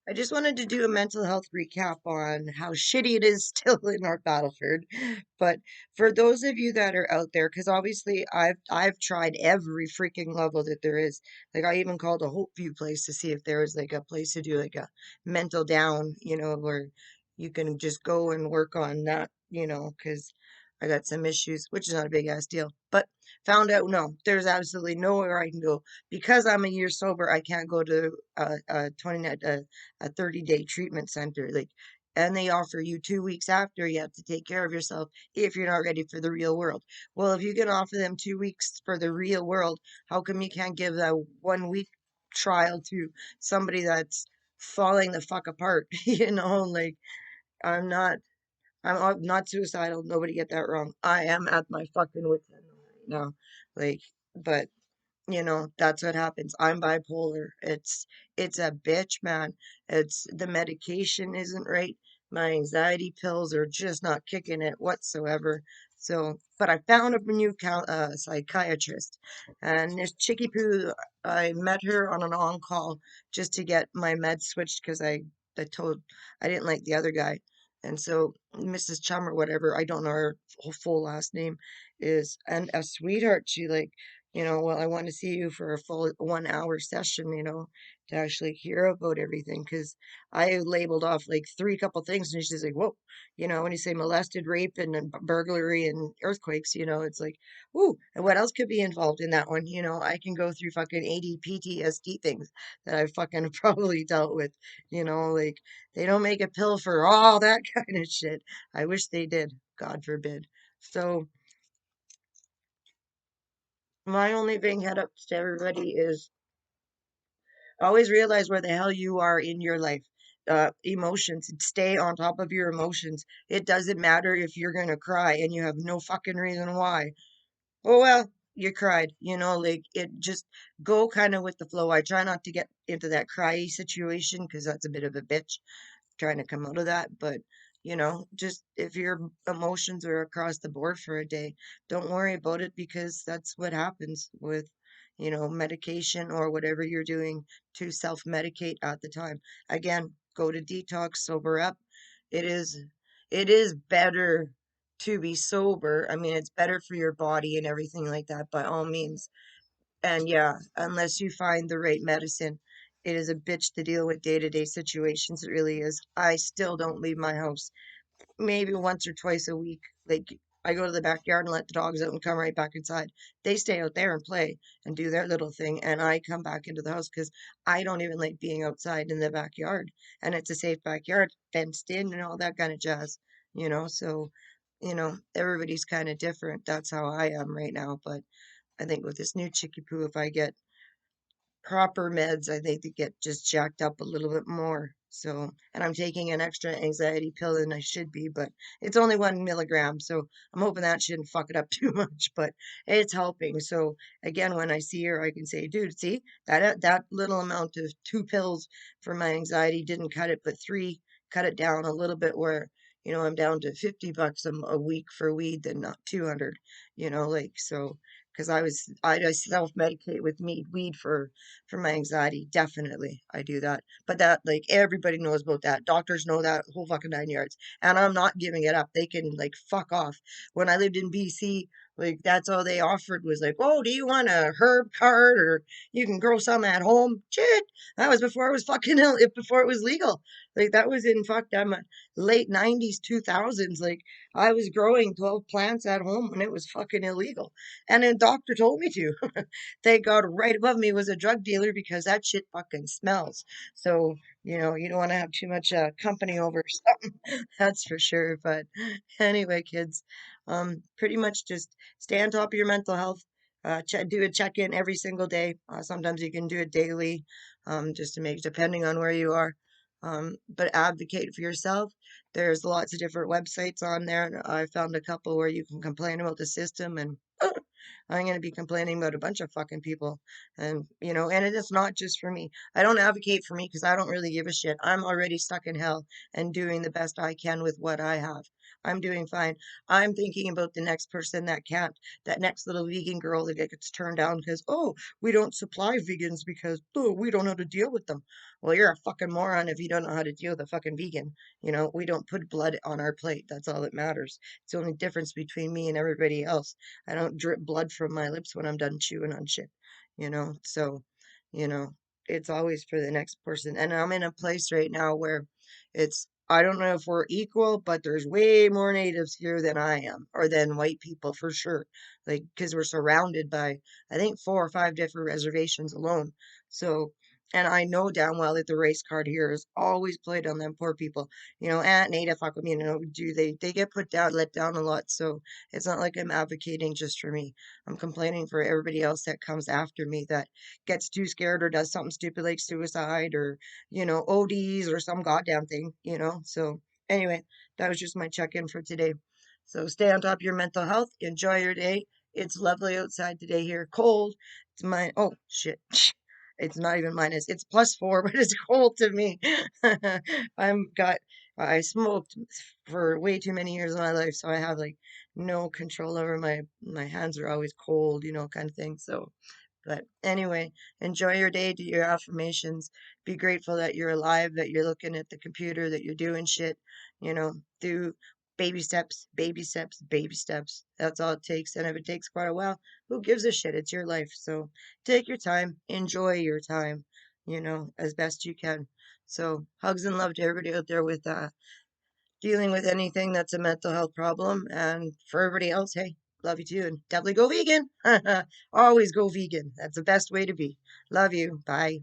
I just wanted to do a mental health recap on how shitty it is still in North Battleford. But for those of you that are out there, because obviously I've tried every freaking level that there is. Like I even called a Hope View place to see if there was like a place to do like a mental down, where you can just go and work on that, because I got some issues, which is not a big ass deal. But found out no, there's absolutely nowhere I can go because I'm a year sober. I can't go to a 30-day treatment center. Like, and they offer you 2 weeks after you have to take care of yourself if you're not ready for the real world. Well, if you can offer them 2 weeks for the real world, how come you can't give that 1 week trial to somebody that's falling the fuck apart? Like I'm not. I'm not suicidal. Nobody get that wrong. I am at my fucking wit's end right now. Like, but that's what happens. I'm bipolar. It's a bitch, man. It's the medication isn't right. My anxiety pills are just not kicking it whatsoever. So, but I found a new psychiatrist, and this Chicky Poo, I met her on an on-call just to get my meds switched because I told I didn't like the other guy, and so Mrs. Chum or whatever, I don't know her full last name, is and a sweetheart. She like well, I want to see you for a full 1 hour session, to actually hear about everything. Because I labeled off like three couple things, and she's like, whoa, when you say molested, rape, and then burglary and earthquakes, it's like, ooh, and what else could be involved in that one? I can go through fucking 80 PTSD things that I fucking probably dealt with, like they don't make a pill for all that kind of shit. I wish they did, God forbid. So, my only thing head up to everybody is always realize where the hell you are in your life. Emotions, stay on top of your emotions. It doesn't matter if you're gonna cry and you have no fucking reason why. Oh well, you cried, like it just go kind of with the flow. I try not to get into that cryy situation because that's a bit of a bitch trying to come out of that. But, just if your emotions are across the board for a day, don't worry about it because that's what happens with, medication or whatever you're doing to self-medicate at the time. Again, go to detox, sober up. It is, it is better to be sober. I mean, it's better for your body and everything like that, by all means. And yeah, unless you find the right medicine, it is a bitch to deal with day-to-day situations. It really is. I still don't leave my house. Maybe once or twice a week. Like I go to the backyard and let the dogs out and come right back inside. They stay out there and play and do their little thing, and I come back into the house because I don't even like being outside in the backyard. And it's a safe backyard, fenced in and all that kind of jazz. So everybody's kind of different. That's how I am right now. But I think with this new chicky poo, if I get proper meds, I think they get just jacked up a little bit more. So, and I'm taking an extra anxiety pill than I should be, but it's only 1 milligram. So I'm hoping that shouldn't fuck it up too much, but it's helping. So again, when I see her, I can say, dude, see that little amount of 2 pills for my anxiety didn't cut it, but three cut it down a little bit where, I'm down to $50 a week for weed than not 200, like, so because I self-medicate with weed for my anxiety. Definitely, I do that. But that like everybody knows about that. Doctors know that whole fucking 9 yards. And I'm not giving it up. They can like fuck off. When I lived in BC, like that's all they offered was like, oh, do you want a herb card or you can grow some at home? Shit, that was before it was before it was legal. Like that was in fuck them late 90s, 2000s. Like I was growing 12 plants at home when it was fucking illegal. And a doctor told me to. Thank God right above me was a drug dealer because that shit fucking smells. So, you don't want to have too much company over something, that's for sure. But anyway, kids, pretty much just stay on top of your mental health. Do a check in every single day. Sometimes you can do it daily, just to make, depending on where you are. But advocate for yourself. There's lots of different websites on there. And I found a couple where you can complain about the system and I'm going to be complaining about a bunch of fucking people. And it is not just for me. I don't advocate for me because I don't really give a shit. I'm already stuck in hell and doing the best I can with what I have. I'm doing fine. I'm thinking about the next person that can't, that next little vegan girl that gets turned down because, oh, we don't supply vegans because, oh, we don't know how to deal with them. Well, you're a fucking moron if you don't know how to deal with a fucking vegan. We don't put blood on our plate. That's all that matters. It's the only difference between me and everybody else. I don't drip blood from my lips when I'm done chewing on shit, So, you know, it's always for the next person. And I'm in a place right now where I don't know if we're equal, but there's way more natives here than I am, or than white people for sure. Like, because we're surrounded by, I think, 4 or 5 different reservations alone. So, and I know damn well that the race card here is always played on them poor people. Native, fuck with me, they get put down, let down a lot. So it's not like I'm advocating just for me. I'm complaining for everybody else that comes after me that gets too scared or does something stupid like suicide or ODs or some goddamn thing. So anyway, that was just my check-in for today. So stay on top of your mental health. Enjoy your day. It's lovely outside today here. Cold. Oh shit. It's not even minus. It's +4, but it's cold to me. I smoked for way too many years of my life, so I have like no control over my hands are always cold, kind of thing. So but anyway, enjoy your day, do your affirmations, be grateful that you're alive, that you're looking at the computer, that you're doing shit, do baby steps, baby steps, baby steps. That's all it takes. And if it takes quite a while, who gives a shit? It's your life. So take your time, enjoy your time, as best you can. So hugs and love to everybody out there with dealing with anything that's a mental health problem. And for everybody else, hey, love you too. And definitely go vegan. Always go vegan. That's the best way to be. Love you. Bye.